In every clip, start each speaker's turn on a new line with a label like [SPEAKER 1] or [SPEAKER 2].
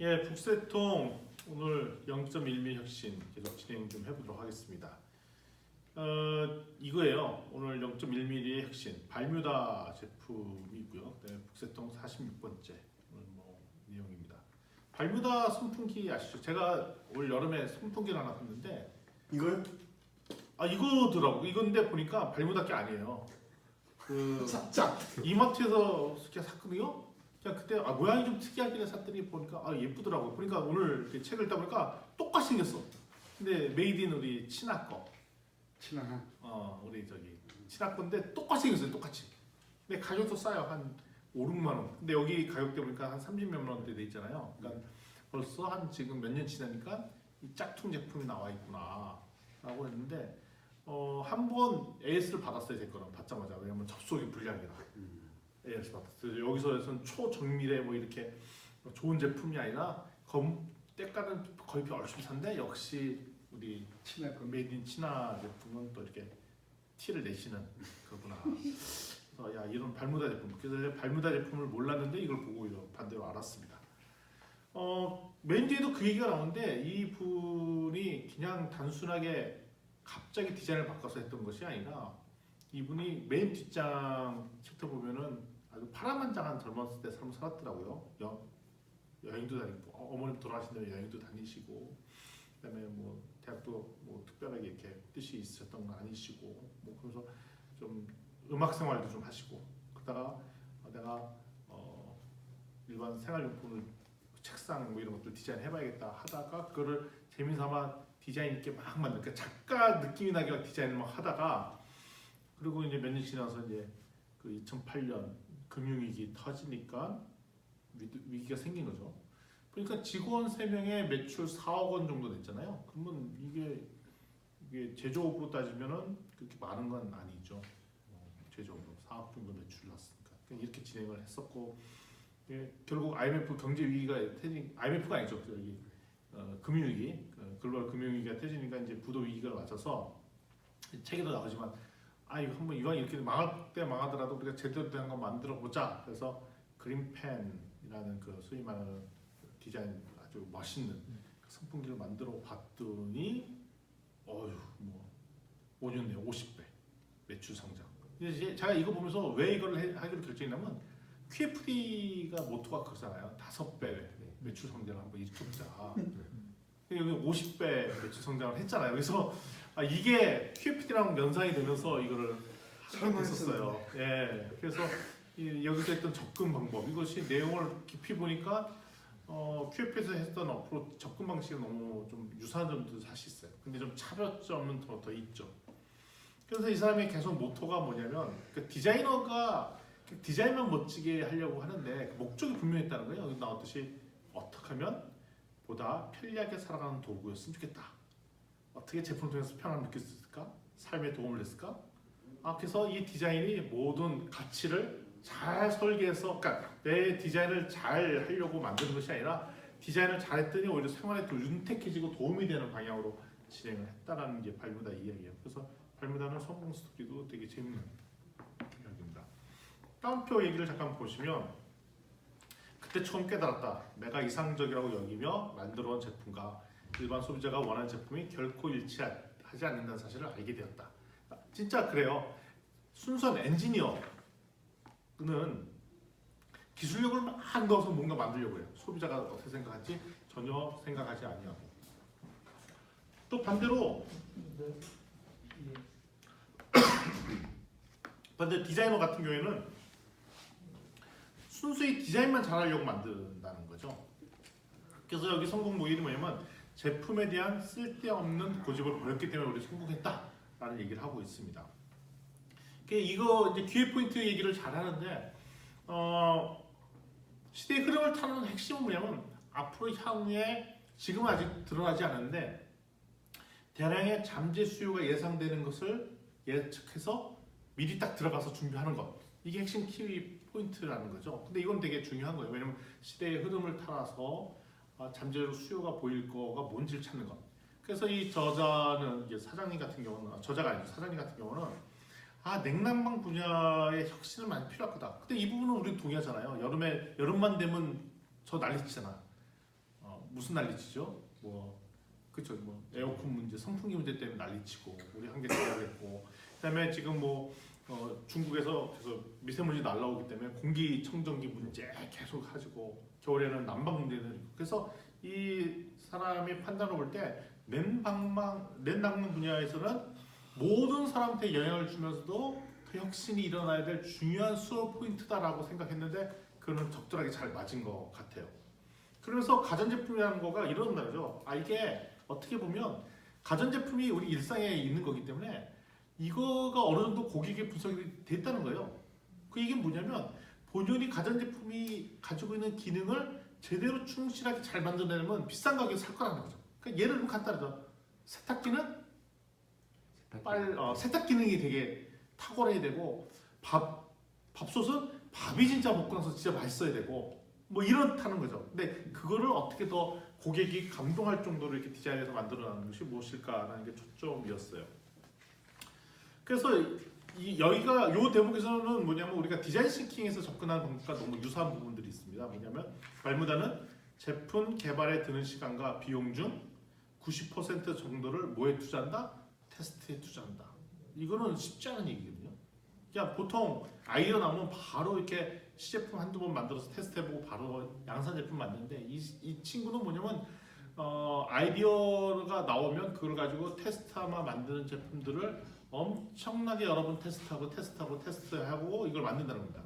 [SPEAKER 1] 예, 북새통 오늘 0.1mm 혁신 계속 진행 좀 해보도록 하겠습니다. 이거예요. 오늘 0.1mm의 혁신 발뮤다 제품이고요. 네, 북새통 46번째 오늘 내용입니다. 발뮤다 선풍기 아시죠? 제가 올 여름에 선풍기를 하나 샀는데
[SPEAKER 2] 이거요?
[SPEAKER 1] 이거더라고. 이건데 보니까 발뮤다 게 아니에요.
[SPEAKER 2] 짝짝.
[SPEAKER 1] 이마트에서 그냥 샀거든요. 그냥 그때 모양이 좀 특이하길래 샀더니 보니까 예쁘더라고요. 그러니까 오늘 이렇게 책을 읽다 보니까 똑같이 생겼어. 근데 메이드 인 우리 친하 거.
[SPEAKER 2] 친한.
[SPEAKER 1] 우리 저기 친하 건데 똑같이 생겼어요. 똑같이. 근데 가격도 싸요. 한 5, 6만 원. 근데 여기 가격대 보니까 한 30몇만 원대 돼 있잖아요. 그러니까 벌써 한 지금 몇 년 지나니까 이 짝퉁 제품이 나와 있구나 라고 했는데 한번 AS를 받았어요. 제 거는 받자마자. 왜냐면 접속이 불량이라. AS 받았어요. 여기서는 초정밀의 이렇게 좋은 제품이 아니라 때가는 거의 얼추비싼데 역시 우리
[SPEAKER 2] 친한 거.
[SPEAKER 1] 메이드 인 친하 제품은 또 이렇게 티를 내시는 거구나. 그래서 이런 발무다 제품. 그래서 발무다 제품을 몰랐는데 이걸 보고 반대로 알았습니다. 맨 뒤에도 그 얘기가 나오는데 이 분이 그냥 단순하게 갑자기 디자인을 바꿔서 했던 것이 아니라 이분이 맨 뒷장 챕터 보면은 아주 파란만장한 젊었을 때 삶을 살았더라고요. 여행도 다니고 어머님 돌아가신 다음에 여행도 다니시고 그다음에 대학도 특별하게 이렇게 뜻이 있었던 건 아니시고 그래서 좀 음악 생활도 좀 하시고 그러다가 내가 일반 생활용품을 책상 이런 것들 디자인 해봐야겠다 하다가 그거를 재미삼아 디자인 있게 막 만든 그러니까 작가 느낌이 나게 디자인을 막 하다가 그리고 이제 몇 년 지나서 이제 그 2008년 금융위기 터지니까 위기가 생긴 거죠. 그러니까 직원 3명에 매출 4억 원 정도 됐잖아요. 그러면 이게 제조업으로 따지면은 그렇게 많은 건 아니죠. 제조업으로 4억 정도 매출 났으니까. 그러니까 이렇게 진행을 했었고 결국 IMF 경제 위기가 IMF가 아니죠. 여기 금융위기, 글로벌 금융위기가 터지니까 이제 부도 위기가 맞아서 책에도 나오지만 이거 한번 이왕 이렇게 망할 때 망하더라도 우리가 제대로 된 거 만들어 보자. 그래서 그린펜이라는 그 소위 말하는 디자인 아주 멋있는 선풍기를 만들어 봤더니 5년 내에 50배 매출 성장. 이제 제가 이거 보면서 왜 이걸 하기로 결정했냐면 QFD가 모토가 그거잖아요. 5배 매출 성장을 한번 일으켜보자. 여기 50배 매출 성장을 했잖아요. 그래서 이게 QFD랑 연상이 되면서 이거를 했었어요. 예, 그래서 여기서 했던 접근 방법 이것이 내용을 깊이 보니까 QF에서 했던 어프로 접근 방식이 너무 좀 유사한 점도 사실 있어요. 근데 좀 차별점은 더 있죠. 그래서 이 사람이 계속 모토가 뭐냐면 그 디자이너가 디자인만 멋지게 하려고 하는데 그 목적이 분명했다는 거예요. 여기 나왔듯이 어떻게 하면 보다 편리하게 살아가는 도구였으면 좋겠다. 어떻게 제품을 통해서 편함을 느낄 수 있을까? 삶에 도움을 냈을까? 그래서 이 디자인이 모든 가치를 잘 설계해서 그러니까 내 디자인을 잘 하려고 만드는 것이 아니라 디자인을 잘했더니 오히려 생활에 더 윤택해지고 도움이 되는 방향으로 진행을 했다라는 게 발뮤다 이야기예요. 그래서 발뮤다는 성공 스토리도 되게 재밌는 이야기입니다. 다운표 얘기를 잠깐 보시면 그때 처음 깨달았다. 내가 이상적이라고 여기며 만들어온 제품과 일반 소비자가 원하는 제품이 결코 일치하지 않는다는 사실을 알게 되었다. 진짜 그래요. 순수한 엔지니어는 기술력을 막 넣어서 뭔가 만들려고 해요. 소비자가 어떻게 생각할지 전혀 생각하지 아니하고. 또 반대로 디자이너 같은 경우에는 순수히 디자인만 잘하려고 만든다는 거죠. 그래서 여기 성공 모델이 뭐냐면 제품에 대한 쓸데없는 고집을 버렸기 때문에 우리 성공했다라는 얘기를 하고 있습니다. 이거 이제 기회 포인트 얘기를 잘 하는데 시대의 흐름을 타는 핵심은 뭐냐면 앞으로 향후에 지금은 아직 드러나지 않았는데 대량의 잠재 수요가 예상되는 것을 예측해서 미리 딱 들어가서 준비하는 것. 이게 핵심 키 포인트라는 거죠. 근데 이건 되게 중요한 거예요. 왜냐면 시대의 흐름을 따라서 잠재로 수요가 보일 거가 뭔지를 찾는 것. 그래서 이 저자는 이제 사장님 같은 경우는 저자가 아니고 사장님 같은 경우는 냉난방 분야의 혁신은 많이 필요할 거다. 근데 이 부분은 우리 동의하잖아요. 여름만 되면 저 난리치잖아. 무슨 난리치죠? 뭐 그쵸, 뭐 에어컨 문제, 선풍기 문제 때문에 난리치고 우리 한개 제약했고, 그다음에 지금 뭐 중국에서 계속 미세먼지 날라오기 때문에 공기청정기 문제 계속 가지고 겨울에는 난방 문제는 있고, 그래서 이 사람이 판단을 볼 때 랜방망 분야에서는 모든 사람한테 영향을 주면서도 그 혁신이 일어나야 될 중요한 수업 포인트다라고 생각했는데 그거는 적절하게 잘 맞은 것 같아요. 그러면서 가전제품이라는 거가 이런 말이죠. 이게 어떻게 보면 가전제품이 우리 일상에 있는 거기 때문에 이거가 어느 정도 고객의 분석이 됐다는 거예요. 그 이게 뭐냐면 본연이 가전제품이 가지고 있는 기능을 제대로 충실하게 잘 만들어내면 비싼 가격에 살 거라는 거죠. 그러니까 예를 들면 간단하죠. 세탁기는 세탁 기능이 되게 탁월해야 되고, 밥솥은 밥이 진짜 먹고 나서 진짜 맛있어야 되고, 뭐 이렇다는 거죠. 근데 그거를 어떻게 더 고객이 감동할 정도로 이렇게 디자인해서 만들어내는 것이 무엇일까라는 게 초점이었어요. 그래서 여기가 요 대목에서는 뭐냐면 우리가 디자인 싱킹에서 접근하는 방법과 너무 유사한 부분들이 있습니다. 뭐냐면 발무다는 제품 개발에 드는 시간과 비용 중 90% 정도를 뭐에 투자한다? 테스트에 투자한다. 이거는 쉽지 않은 얘기거든요. 그냥 보통 아이디어 나오면 바로 이렇게 시제품 한두 번 만들어서 테스트해보고 바로 양산 제품 만드는데 이 친구는 뭐냐면 아이디어가 나오면 그걸 가지고 테스트하마 만드는 제품들을 엄청나게 여러 번 테스트하고 이걸 만든다는 겁니다.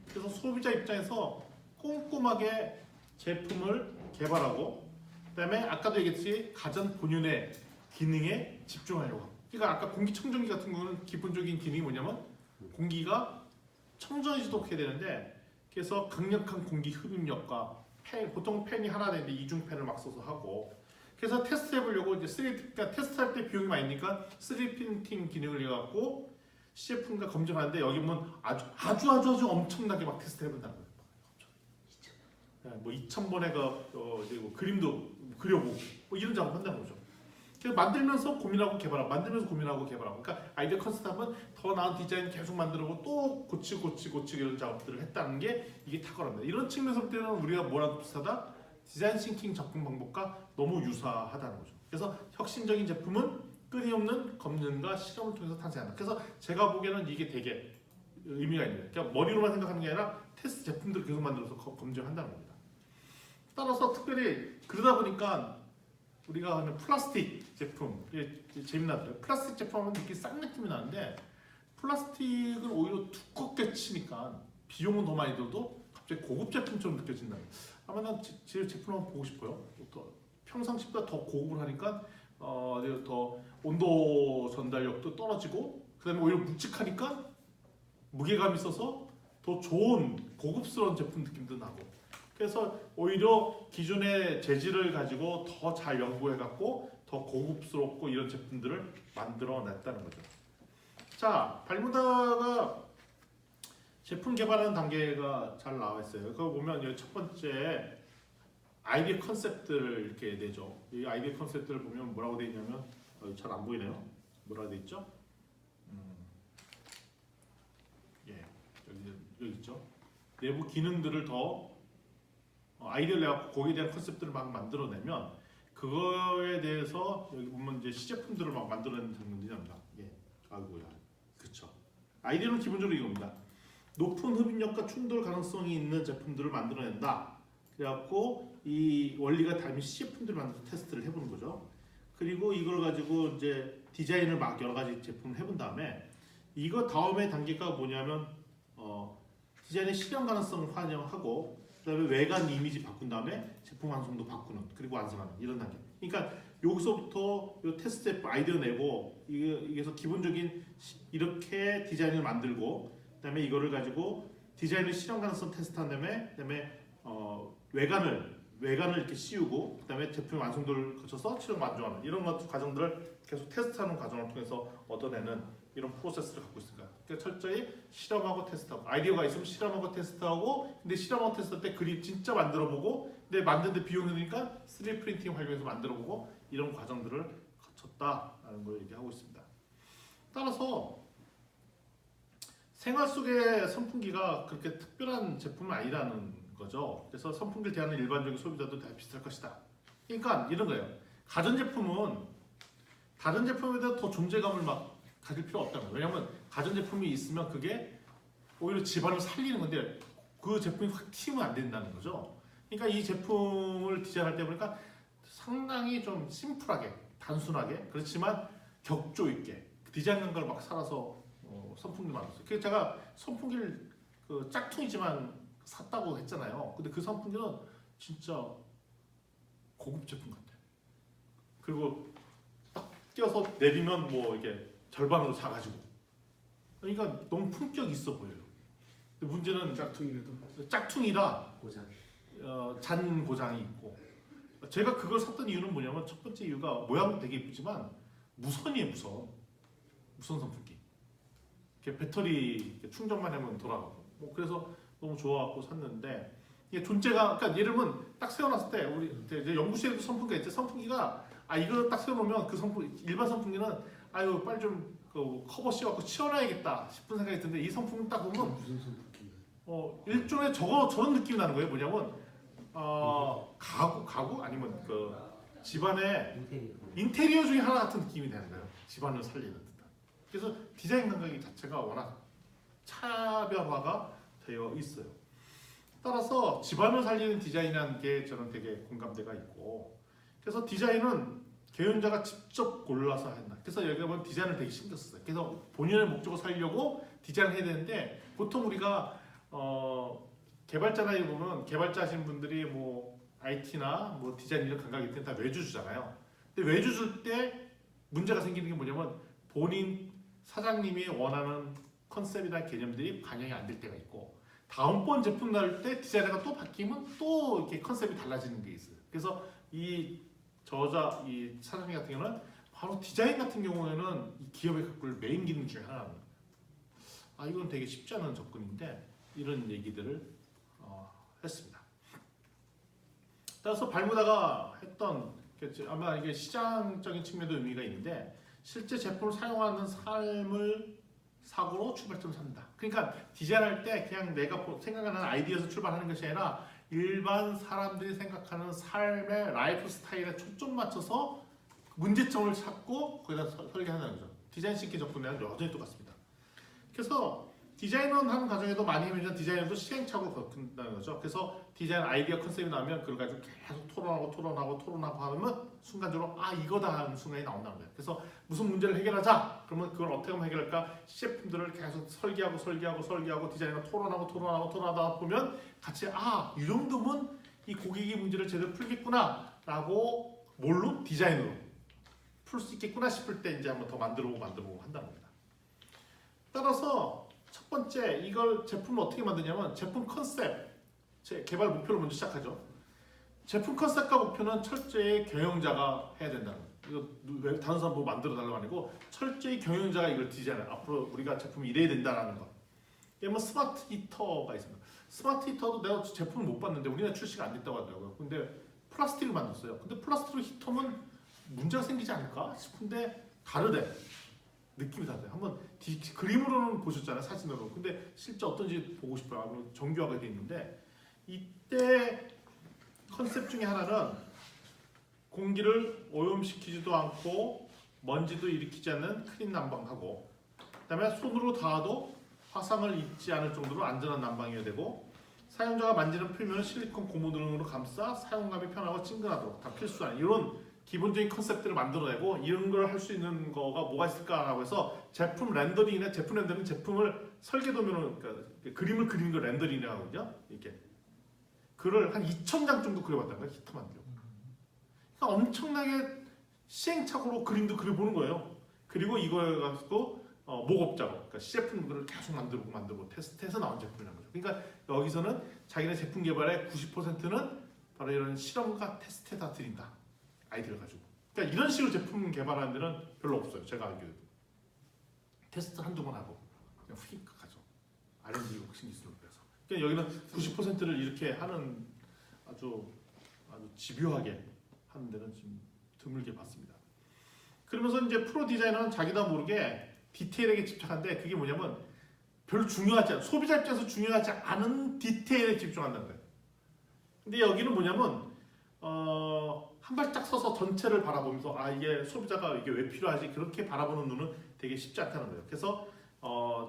[SPEAKER 1] 그래서 소비자 입장에서 꼼꼼하게 제품을 개발하고, 그다음에 아까도 얘기했듯이 가전 본연의 기능에 집중하려고 합니다. 그러니까 아까 공기청정기 같은 경우는 기본적인 기능이 뭐냐면 공기가 청정해지도록 해야 되는데, 그래서 강력한 공기 흡입력과 보통 팬이 하나 되는데 이중 팬을 막 써서 하고, 그래서 테스트해보려고 이제 그러니까 테스트할 때 비용이 많이 드니까 3D 프린팅 기능을 해갖고 CF가 검증하는데 여기 보면 아주 엄청나게 막 테스트해본다는 거예요. 뭐 2,000번의 뭐 그림도 그려보고 뭐 이런 작업 한다는 거죠. 그래서 만들면서 고민하고 개발하고, 만들면서 고민하고 개발하고, 그러니까 아이디어 컨셉트 하면 더 나은 디자인 계속 만들고 또 고치고 이런 작업들을 했다는 게 이게 탁월합니다. 이런 측면에서 볼 때는 우리가 뭐랑 비슷하다? 디자인 싱킹 접근 방법과 너무 유사하다는 거죠. 그래서 혁신적인 제품은 끊임없는 검증과 실험을 통해서 탄생한다. 그래서 제가 보기에는 이게 되게 의미가 있는 거예요. 그러니까 머리로만 생각하는 게 아니라 테스트 제품들을 계속 만들어서 검증한다는 겁니다. 따라서 특별히 그러다 보니까 우리가 하는 플라스틱 제품, 이게 재미나더라고요. 플라스틱 제품 하면 되게 싼 느낌이 나는데 플라스틱을 오히려 두껍게 치니까 비용은 더 많이 들어도 갑자기 고급 제품처럼 느껴진다. 아마 난 제 제품 한번 보고 싶어요. 또 평상시보다 더 고급을 하니까 더 온도 전달력도 떨어지고, 그다음에 오히려 묵직하니까 무게감이 있어서 더 좋은 고급스러운 제품 느낌도 나고, 그래서 오히려 기존의 재질을 가지고 더 잘 연구해갖고 더 고급스럽고 이런 제품들을 만들어냈다는 거죠. 자, 발무다가 제품 개발하는 단계가 잘 나와 있어요. 그거 보면 여기 첫 번째 아이디어 컨셉들을 이렇게 내죠. 이 아이디어 컨셉들을 보면 뭐라고 돼 있냐면 잘 안 보이네요. 뭐라고 돼 있죠? 예, 여기 있죠. 내부 기능들을 더 아이디어를 내갖고 거기에 대한 컨셉들을 막 만들어내면 그거에 대해서 여기 보면 이제 시제품들을 막 만들어내는 장면들이 납니다. 예, 아이고야, 그렇죠. 아이디어는 기본적으로 이겁니다. 높은 흡입력과 충돌 가능성이 있는 제품들을 만들어낸다. 그래갖고 이 원리가 닮은 시제품들을 만들어서 테스트를 해보는 거죠. 그리고 이걸 가지고 이제 디자인을 막 여러 가지 제품을 해본 다음에 이거 다음에 단계가 뭐냐면 디자인의 실현 가능성을 환영하고, 그다음에 외관 이미지 바꾼 다음에 제품 완성도 바꾸는, 그리고 완성하는 이런 단계. 그러니까 여기서부터 요 테스트 제품 아이디어 내고 이게서 기본적인 이렇게 디자인을 만들고, 그다음에 이거를 가지고 디자인을 실현 가능성 테스트한 다음에 외관을 이렇게 씌우고, 그다음에 제품 완성도를 거쳐서 실현 완성하는 이런 과정들을 계속 테스트하는 과정을 통해서 얻어내는 이런 프로세스를 갖고 있으니까, 그러니까 철저히 실험하고 테스트하고, 아이디어가 있으면 실험하고 테스트하고, 근데 실험하고 테스트할 때 그림 진짜 만들어보고, 근데 만드는데 비용이 드니까 3D 프린팅 활용해서 만들어보고, 이런 과정들을 거쳤다라는 걸 얘기하고 있습니다. 따라서 생활 속의 선풍기가 그렇게 특별한 제품은 아니라는 거죠. 그래서 선풍기를 대하는 일반적인 소비자도 다 비슷할 것이다. 그러니까 이런 거예요. 가전제품은 다른 제품에 대해 더 존재감을 막 가질 필요 없다는 거예요. 왜냐하면 가전제품이 있으면 그게 오히려 집안을 살리는 건데 그 제품이 확 튀면 안 된다는 거죠. 그러니까 이 제품을 디자인할 때 보니까 상당히 좀 심플하게, 단순하게, 그렇지만 격조 있게 디자인 감각을 막 살아서 선풍기를 만들었어요. 그래서 제가 선풍기를 그 짝퉁이지만 샀다고 했잖아요. 근데 그 선풍기는 진짜 고급 제품 같아요. 그리고 딱 껴서 내리면 뭐 이게 절반으로 작아지고, 그러니까 너무 품격 있어 보여요. 근데 문제는 짝퉁이라
[SPEAKER 3] 고장.
[SPEAKER 1] 잔 고장이 있고, 제가 그걸 샀던 이유는 뭐냐면 첫 번째 이유가 모양도 되게 예쁘지만 무선이에요. 무선 선풍기. 이렇게 배터리 이렇게 충전만 하면 돌아가고, 뭐 그래서 너무 좋아갖고 샀는데 이게 존재가, 그러니까 예를 들면 딱 세워놨을 때 우리 이제 연구실에도 선풍기가 있지. 선풍기가 이거 딱 세워놓으면 그 일반 선풍기는 아유 빨리 좀 그 커버 씌워갖고 치워놔야겠다 싶은 생각이 드는데 이 선풍기 딱 보면
[SPEAKER 2] 무슨 선풍기?
[SPEAKER 1] 일종의 저런 느낌이 나는 거예요. 뭐냐면 가구 아니면 그 집안의 인테리어 중에 하나 같은 느낌이 되는 거예요. 집안을 살리는 듯한. 그래서 디자인 감각이 자체가 워낙 차별화가 되어 있어요. 따라서 집안을 살리는 디자인이라는 게 저는 되게 공감대가 있고, 그래서 디자인은 개연자가 직접 골라서 한다. 그래서 여기가 보면 디자인을 되게 신경 썼어요. 그래서 본인의 목적을 살리려고 디자인을 해야 되는데, 보통 우리가 개발자나 보면 개발자 하시는 분들이 뭐 IT나 뭐 디자인 이런 감각이 있을 때 다 외주 주잖아요. 근데 외주 줄 때 문제가 생기는 게 뭐냐면 본인 사장님이 원하는 컨셉이나 개념들이 반영이 안 될 때가 있고, 다음번 제품 나올 때 디자이너가 또 바뀌면 또 이렇게 컨셉이 달라지는 게 있어요. 그래서 이 사장님 같은 경우는 바로 디자인 같은 경우에는 이 기업의 갖고 메인 기능 중에 하나입니다. 이건 되게 쉽지 않은 접근인데 이런 얘기들을 했습니다. 따라서 발무다가 했던, 아마 이게 시장적인 측면도 의미가 있는데, 실제 제품을 사용하는 삶을 사고로 출발점을 삼는다. 그러니까 디자인할 때 그냥 내가 생각하는 아이디어에서 출발하는 것이 아니라 일반 사람들이 생각하는 삶의 라이프 스타일에 초점 맞춰서 문제점을 찾고 거기다 설계하는 거죠. 디자인 싱킹 접근은 여전히 똑같습니다. 그래서 디자인을 하는 과정에도 많이 해면 디자이너도 시행착오를 겪는다는 거죠. 그래서 디자인 아이디어 컨셉이 나오면 그걸 가지고 계속 토론하고 하면 순간적으로 이거다 하는 순간이 나온다는 거예요. 그래서 무슨 문제를 해결하자 그러면 그걸 어떻게 하면 해결할까, CF들을 계속 설계하고 디자이너가 토론하다 보면 같이 이 정도면 이 고객의 문제를 제대로 풀겠구나 라고 뭘로? 디자인으로 풀 수 있겠구나 싶을 때 이제 한번 더 만들어보고 한다는 겁니다. 따라서 첫 번째 이걸 제품을 어떻게 만드냐면 제품 컨셉, 개발 목표를 먼저 시작하죠. 제품 컨셉과 목표는 철저히 경영자가 해야 된다는 거예요. 이거 다른 사람 보고 만들어 달라고 아니고 철저히 경영자가 이걸 디자인해. 앞으로 우리가 제품이 이래야 된다라는 거. 예를 들면 스마트 히터가 있습니다. 스마트 히터도 내가 제품을 못 봤는데 우리나라 출시가 안 됐다고 하더라고요. 근데 플라스틱을 만들었어요. 근데 플라스틱으로 히터면 문제가 생기지 않을까 싶은데 다르대. 느낌이 다르대요. 한번 그림으로는 보셨잖아요, 사진으로. 근데 실제 어떤지 보고 싶어요. 정교하게 돼 있는데, 이때 컨셉 중에 하나는 공기를 오염시키지도 않고 먼지도 일으키지 않는 클린 난방하고, 그다음에 손으로 닿아도 화상을 입지 않을 정도로 안전한 난방이어야 되고, 사용자가 만지는 표면을 실리콘 고무 등으로 감싸 사용감이 편하고 친근하도록 다 필수한 이런 기본적인 컨셉들을 만들어내고, 이런 걸 할 수 있는 거가 뭐가 있을까라고 해서 제품 렌더링이나 제품 렌더링, 제품을 설계도면은 그러니까 그림을 그리는 걸 렌더링이라고 하거든요. 이렇게 글을 한 2,000장 정도 그려봤다는 거예요. 히터 만들고. 그러니까 엄청나게 시행착오로 그림도 그려보는 거예요. 그리고 이걸 가지고 목업자로, 그러니까 CF를 계속 만들고 테스트해서 나온 제품이라는 거죠. 그러니까 여기서는 자기네 제품 개발의 90%는 바로 이런 실험과 테스트에다 드린다. 아이디어를 가지고. 그러니까 이런 식으로 제품 개발하는 데는 별로 없어요. 제가 알기로도. 테스트 한두 번 하고 그냥 휙 가죠. R&D 혁신 기술을 빼서. 그러니까 여기는 90%를 이렇게 하는 아주 집요하게 하는 데는 좀 드물게 봤습니다. 그러면서 이제 프로 디자이너는 자기도 모르게 디테일에게 집착하는데, 그게 뭐냐면 별로 중요하지 않은, 소비자 입장에서 중요하지 않은 디테일에 집중한다는 거예요. 근데 여기는 뭐냐면 한 발짝 서서 전체를 바라보면서 아 이게 소비자가 이게 왜 필요하지 그렇게 바라보는 눈은 되게 쉽지 않다는 거예요. 그래서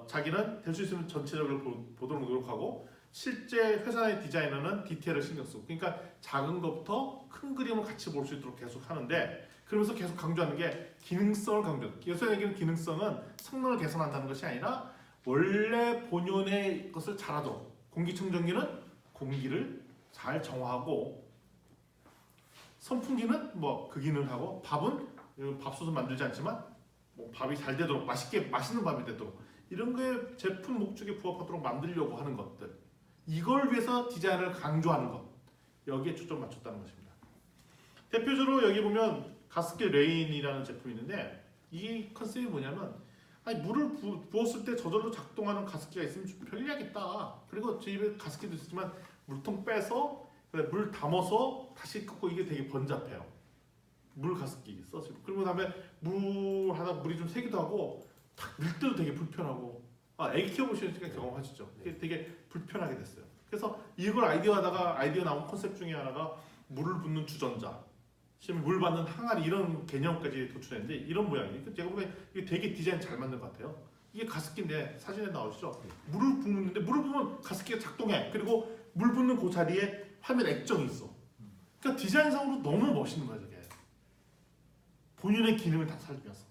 [SPEAKER 1] 자기는 될 수 있으면 전체적으로 보도록 노력하고 실제 회사 내 디자이너는 디테일을 신경 쓰고 그러니까 작은 것부터 큰 그림을 같이 볼 수 있도록 계속 하는데 그러면서 계속 강조하는 게 기능성을 강조. 여기서 얘기하는 기능성은 성능을 개선한다는 것이 아니라 원래 본연의 것을 잘하도록 공기청정기는 공기를 잘 정화하고 선풍기는 뭐 그 기능을 하고 밥은 밥솥은 만들지 않지만 뭐 밥이 잘 되도록 맛있는 밥이 되도록 이런 거에 제품 목적에 부합하도록 만들려고 하는 것들 이걸 위해서 디자인을 강조하는 것 여기에 초점 맞췄다는 것입니다. 대표적으로 여기 보면 가습기 레인이라는 제품이 있는데 이 컨셉이 뭐냐면 아니 물을 부었을 때 저절로 작동하는 가습기가 있으면 좀 편리하겠다. 그리고 집에 가습기도 있지만 물통 빼서 물 담아서 다시 끓고 이게 되게 번잡해요. 물 가습기 써서 그리고 다음에 물이 좀 새기도 하고 탁 밀 때도 되게 불편하고 애기 키워보시니까 경험하시죠. 이게 되게 불편하게 됐어요. 그래서 이걸 아이디어 나온 컨셉 중에 하나가 물을 붓는 주전자, 심지어 물 받는 항아리 이런 개념까지 도출했는데 이런 모양이에요. 제가 보기엔 이게 되게 디자인 잘 맞는 것 같아요. 이게 가습기인데 사진에 나오시죠? 물을 붓는데 물을 부으면 가습기가 작동해. 그리고 물 붓는 그 자리에 화면 액정이 있어. 그러니까 디자인상으로 너무 멋있는 거야 저게. 본인의 기능을 다 살리면서.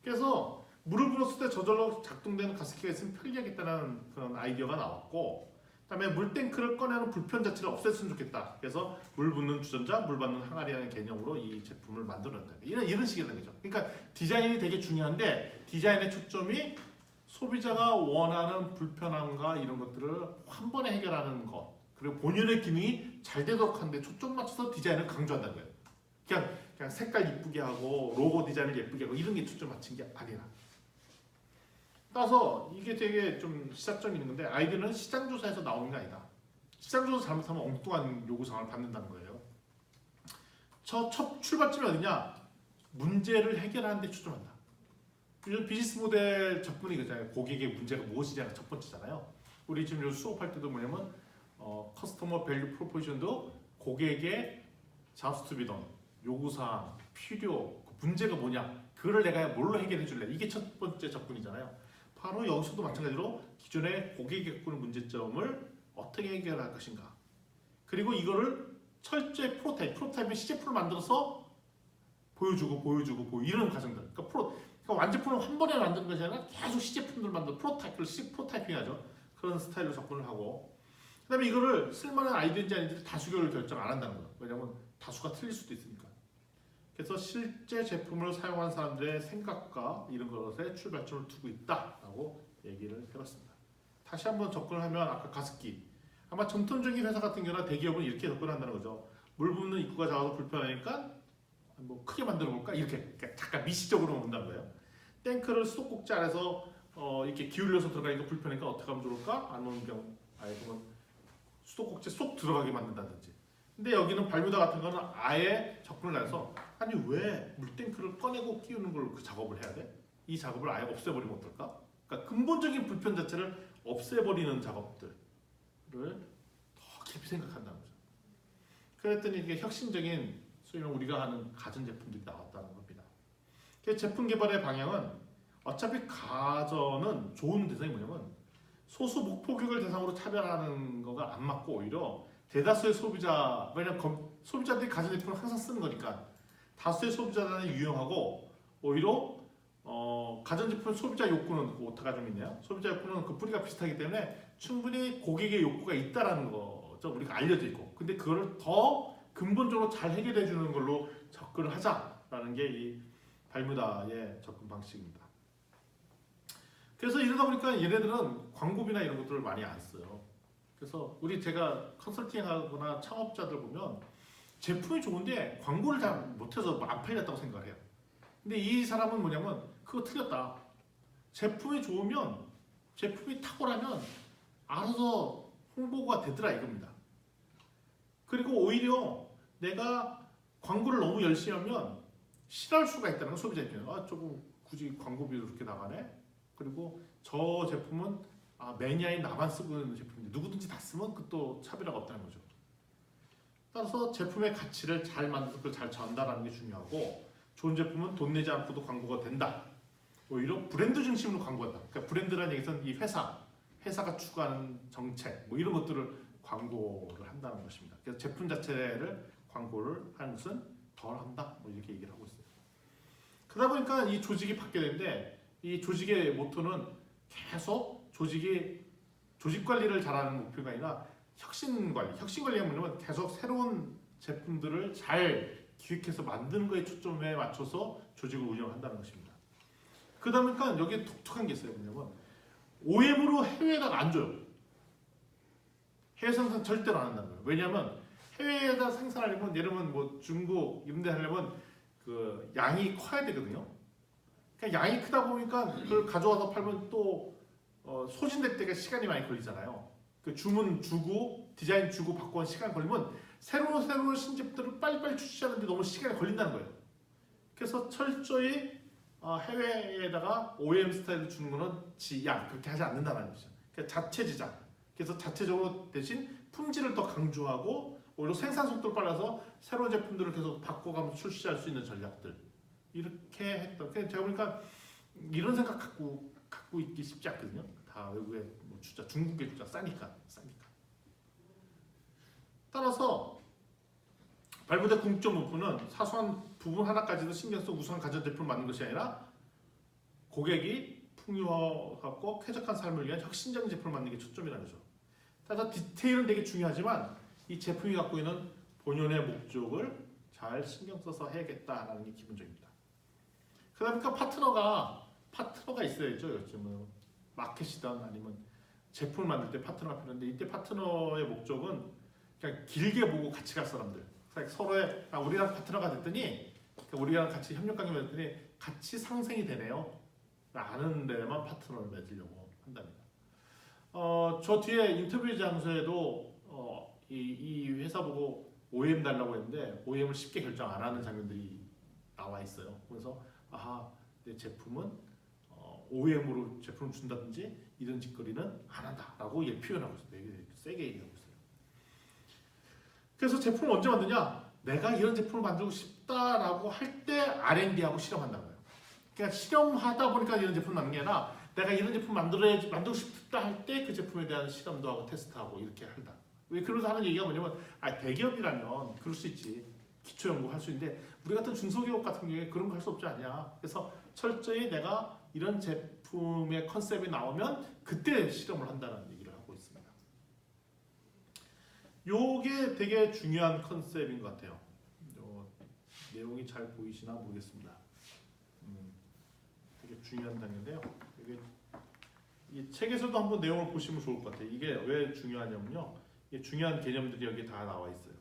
[SPEAKER 1] 그래서 물을 부었을 때 저절로 작동되는 가습기가 있으면 편리하겠다는 그런 아이디어가 나왔고 그다음에 물탱크를 꺼내는 불편 자체를 없앴으면 좋겠다. 그래서 물 붓는 주전자, 물 받는 항아리라는 개념으로 이 제품을 만들었다. 이런 식이 된 거죠. 그러니까 디자인이 되게 중요한데 디자인의 초점이 소비자가 원하는 불편함과 이런 것들을 한 번에 해결하는 것 그리고 본연의 기능이 잘 되도록 하는데 초점 맞춰서 디자인을 강조한다는 거예요. 그냥 색깔 이쁘게 하고 로고 디자인을 예쁘게 하고 이런 게 초점 맞춘 게 아니라 따라서 이게 되게 좀 시사점이 있는 건데 아이디어는 시장 조사에서 나오는 게 아니다. 시장 조사 잘못하면 엉뚱한 요구사항을 받는다는 거예요. 첫 출발점이 어디냐? 문제를 해결하는 데 초점한다. 비즈니스 모델 접근이 그잖아요. 고객의 문제가 무엇이냐가 첫 번째잖아요. 우리 지금 수업할 때도 뭐냐면 커스터머 밸류 프로포지션도 고객의 잡스투비던 요구사항, 필요, 문제가 뭐냐 그거를 내가 뭘로 해결해 줄래 이게 첫 번째 접근이잖아요. 바로 여기서도 마찬가지로 기존의 고객이 겪는 문제점을 어떻게 해결할 것인가 그리고 이거를 철저히 프로타입의 시제품을 만들어서 보여주고 이런 과정들 그러니까 완제품을 한 번에 만드는 것이 아니라 계속 시제품들 만들어 프로타이핑하죠. 그런 스타일로 접근을 하고 그 다음에 이거를 쓸만한 아이디어인지 아닌지 다수결을 결정 안 한다는 거예요. 왜냐하면 다수가 틀릴 수도 있으니까. 그래서 실제 제품을 사용한 사람들의 생각과 이런 것에 출발점을 두고 있다라고 얘기를 해봤습니다. 다시 한번 접근을 하면 아까 가습기 아마 전통적인 회사 같은 경우는 대기업은 이렇게 접근한다는 거죠. 물 붓는 입구가 작아서 불편하니까 뭐 크게 만들어 볼까 이렇게 잠깐 미시적으로 본다는 거예요. 탱크를 수도꼭지 안에서 이렇게 기울여서 들어가니까 불편하니까 어떻게 하면 좋을까? 아니면 그러면 수도꼭지 쏙 들어가게 만든다든지. 근데 여기는 발뮤다 같은 거는 아예 접근을 해서 아니 왜 물탱크를 꺼내고 끼우는 걸 그 작업을 해야 돼? 이 작업을 아예 없애버리면 어떨까? 그러니까 근본적인 불편 자체를 없애버리는 작업들을 더 깊이 생각한다는 거죠. 그랬더니 이게 혁신적인 소위 우리가 하는 가전제품들이 나왔다는 겁니다. 제품 개발의 방향은 어차피 가전은 좋은 대상이 뭐냐면 소수 목포격을 대상으로 차별하는 거가 안 맞고 오히려 대다수의 소비자 왜냐면 소비자들이 가전제품을 항상 쓰는 거니까 다수의 소비자들은 유용하고 오히려 가전제품 소비자 욕구는 오타가 좀 있네요. 소비자 욕구는 그 뿌리가 비슷하기 때문에 충분히 고객의 욕구가 있다라는 거죠. 우리가 알려져 있고 근데 그거를 더 근본적으로 잘 해결해 주는 걸로 접근을 하자라는 게 이 발뮤다의 접근 방식입니다. 그래서 이러다 보니까 얘네들은 광고비나 이런 것들을 많이 안 써요. 그래서 제가 컨설팅하거나 창업자들 보면 제품이 좋은데 광고를 잘 못해서 안 팔렸다고 생각을 해요. 근데 이 사람은 뭐냐면 그거 틀렸다. 제품이 좋으면 제품이 탁월하면 알아서 홍보가 되더라 이겁니다. 그리고 오히려 내가 광고를 너무 열심히 하면 싫어할 수가 있다는 건 소비자 입장에서 조금 굳이 광고비로 그렇게 나가네. 그리고 저 제품은 매니아인 나만 쓰고 있는 제품인데 누구든지 다 쓰면 그것도 차별화가 없다는 거죠. 따라서 제품의 가치를 잘 만들어서 그걸 잘 전달하는 게 중요하고 좋은 제품은 돈 내지 않고도 광고가 된다. 오히려 브랜드 중심으로 광고한다. 그러니까 브랜드라는 얘기는 이 회사가 추구하는 정책 뭐 이런 것들을 광고를 한다는 것입니다. 그래서 제품 자체를 광고를 하는 것은 덜 한다. 뭐 이렇게 얘기를 하고 있어요. 그러다 보니까 이 조직이 바뀌게 되는데 이 조직의 모토는 계속 조직 관리를 잘하는 목표가 아니라 혁신 관리가 뭐냐면 계속 새로운 제품들을 잘 기획해서 만드는 거에 초점에 맞춰서 조직을 운영한다는 것입니다. 그러다 보니까 여기에 독특한 게 있어요. 뭐냐면 OEM으로 해외에다가 안 줘요. 해외 생산 절대로 안 한다는 거예요. 왜냐하면 해외에다 생산하려면 예를 들면 뭐 중국 이런 데 하려면 그 양이 커야 되거든요. 그러니까 양이 크다 보니까 그걸 가져와서 팔면 또 소진될 때가 시간이 많이 걸리잖아요. 그 주문 주고 디자인 주고 바꾸는 시간 걸리면 새로운 신제품들을 빨리빨리 출시하는데 너무 시간이 걸린다는 거예요. 그래서 철저히 해외에다가 OEM 스타일을 주는 거는 지양 그렇게 하지 않는다는 거죠. 그러니까 자체 제작. 그래서 자체적으로 대신 품질을 더 강조하고 오히려 생산 속도를 빨라서 새로운 제품들을 계속 바꿔가면서 출시할 수 있는 전략들 이렇게 했던. 그냥 제가 보니까 이런 생각 갖고 있기 쉽지 않거든요. 다 외국에 뭐 주자 중국의 주자 싸니까. 따라서 발무대 궁극적 목표는 사소한 부분 하나까지도 신경 써 우수한 가전제품을 만드는 것이 아니라 고객이 풍요롭고 쾌적한 삶을 위한 혁신적인 제품을 만드는 게 초점이라는 거죠. 따라서 디테일은 되게 중요하지만 이 제품이 갖고 있는 본연의 목적을 잘 신경 써서 해야겠다라는 게 기본적입니다. 그러다 보니까 파트너가 있어야죠. 요즘은 마켓이든 아니면 제품을 만들 때 파트너가 필요한데 이때 파트너의 목적은 그냥 길게 보고 같이 갈 사람들. 서로의 우리랑 파트너가 됐더니 우리랑 같이 협력 관계가 됐더니 같이 상생이 되네요. 아는 데만 파트너를 맺으려고 한답니다. 저 뒤에 인터뷰 장소에도 이 회사 보고 OEM 달라고 했는데 OEM을 쉽게 결정 안 하는 장면들이 나와 있어요. 그래서 내 제품은 OEM으로 제품을 준다든지 이런 짓거리는 안 한다라고 표현하고 있어요. 되게 세게 얘기하고 있어요. 그래서 제품을 언제 만드냐? 내가 이런 제품을 만들고 싶다라고 할 때 R&D하고 실험한다는 거예요. 그러니까 실험하다 보니까 이런 제품을 만드는 게 아니라 내가 이런 제품 만들고 싶다 할 때 그 제품에 대한 실험도 하고 테스트하고 이렇게 한다. 왜 그러면서 하는 얘기가 뭐냐면 대기업이라면 그럴 수 있지. 기초 연구할 수 있는데 우리 같은 중소기업 같은 경우에 그런 거 할 수 없지 않냐. 그래서 철저히 내가 이런 제품의 컨셉이 나오면 그때 실험을 한다는 얘기를 하고 있습니다. 요게 되게 중요한 컨셉인 것 같아요. 내용이 잘 보이시나 모르겠습니다. 되게 중요한 단계인데요. 이 책에서도 한번 내용을 보시면 좋을 것 같아요. 이게 왜 중요하냐면요. 이게 중요한 개념들이 여기 다 나와 있어요.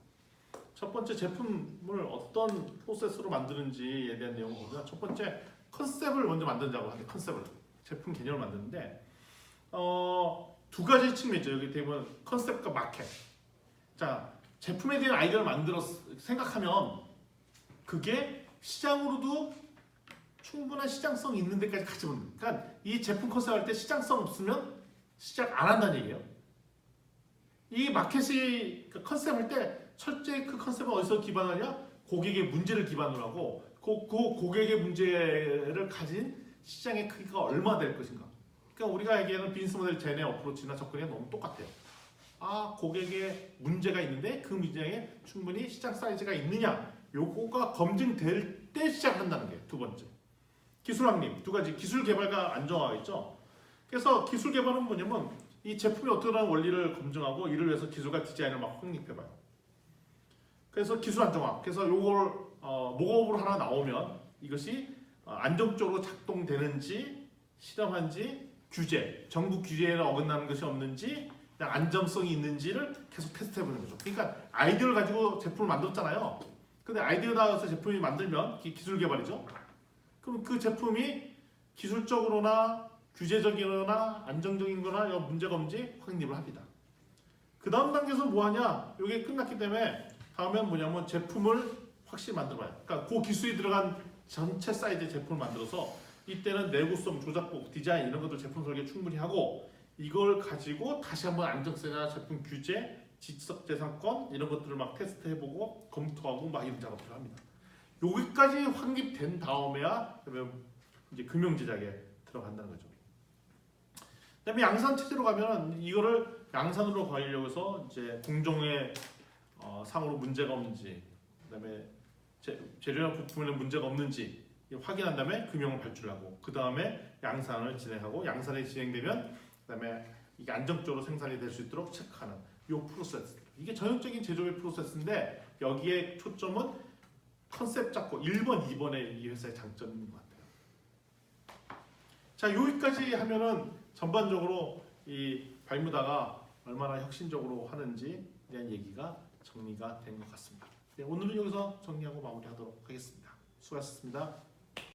[SPEAKER 1] 첫 번째 제품을 어떤 프로세스로 만드는지에 대한 내용을 보면 첫 번째 컨셉을 먼저 만든다고 하는데 컨셉을 제품 개념을 만드는데 두 가지 측면이죠. 여기 보면 컨셉과 마켓. 자, 제품에 대한 아이디어를 생각하면 그게 시장으로도 충분한 시장성이 있는 데까지 같이 보는 거예요. 그러니까 이 제품 컨셉 할 때 시장성 없으면 시작 안 한다는 얘기예요. 이 마켓이 컨셉 할 때 철저히 그 컨셉은 어디서 기반하냐? 고객의 문제를 기반으로 하고 그 고객의 문제를 가진 시장의 크기가 얼마 될 것인가. 그러니까 우리가 얘기하는 비즈니스 모델 제네 어프로치나 접근이 너무 똑같아요. 고객의 문제가 있는데 그 문제에 충분히 시장 사이즈가 있느냐 요거가 검증될 때 시작한다는 게 두 번째. 기술 확립 두 가지. 기술 개발과 안정화가 있죠. 그래서 기술 개발은 뭐냐면 이 제품이 어떻게 하는 원리를 검증하고 이를 위해서 기술과 디자인을 막 확립해봐요. 그래서 기술 안정화. 그래서 요걸 모업으로 하나 나오면 이것이 안정적으로 작동되는지 실험한지 규제, 정부 규제에 어긋나는 것이 없는지 안정성이 있는지를 계속 테스트해보는 거죠. 그러니까 아이디어를 가지고 제품을 만들었잖아요. 근데 아이디어 나와서 제품이 만들면 기술 개발이죠. 그럼 그 제품이 기술적으로나 규제적이거나 안정적인 거나 문제가 없는지 확립을 합니다. 그 다음 단계에서 뭐 하냐? 이게 끝났기 때문에 다음엔 뭐냐면 제품을 확실히 만들어봐요. 그러니까 그 기술이 들어간 전체 사이즈의 제품을 만들어서 이때는 내구성, 조작법, 디자인 이런 것들 제품 설계 충분히 하고 이걸 가지고 다시 한번 안정성이나 제품 규제 지적재산권 이런 것들을 막 테스트해보고 검토하고 막 이런 작업들을 합니다. 여기까지 확립된 다음에야 그다음에 이제 금융제작에 들어간다는 거죠. 그다음에 양산 체제로 가면은 이거를 양산으로 가려고 해서 이제 공정의 상으로 문제가 없는지, 그다음에 재료나 부품에는 문제가 없는지 확인한 다음에 금융을 발주하고 그 다음에 양산을 진행하고 양산이 진행되면 그다음에 이게 안정적으로 생산이 될 수 있도록 체크하는 이 프로세스. 이게 전형적인 제조업의 프로세스인데 여기에 초점은 컨셉 잡고 1번, 2번의 이 회사의 장점인 것 같아요. 자, 여기까지 하면은 전반적으로 이 발뮤다가 얼마나 혁신적으로 하는지 대한 얘기가 정리가 된 것 같습니다. 네, 오늘은 여기서 정리하고 마무리하도록 하겠습니다. 수고하셨습니다.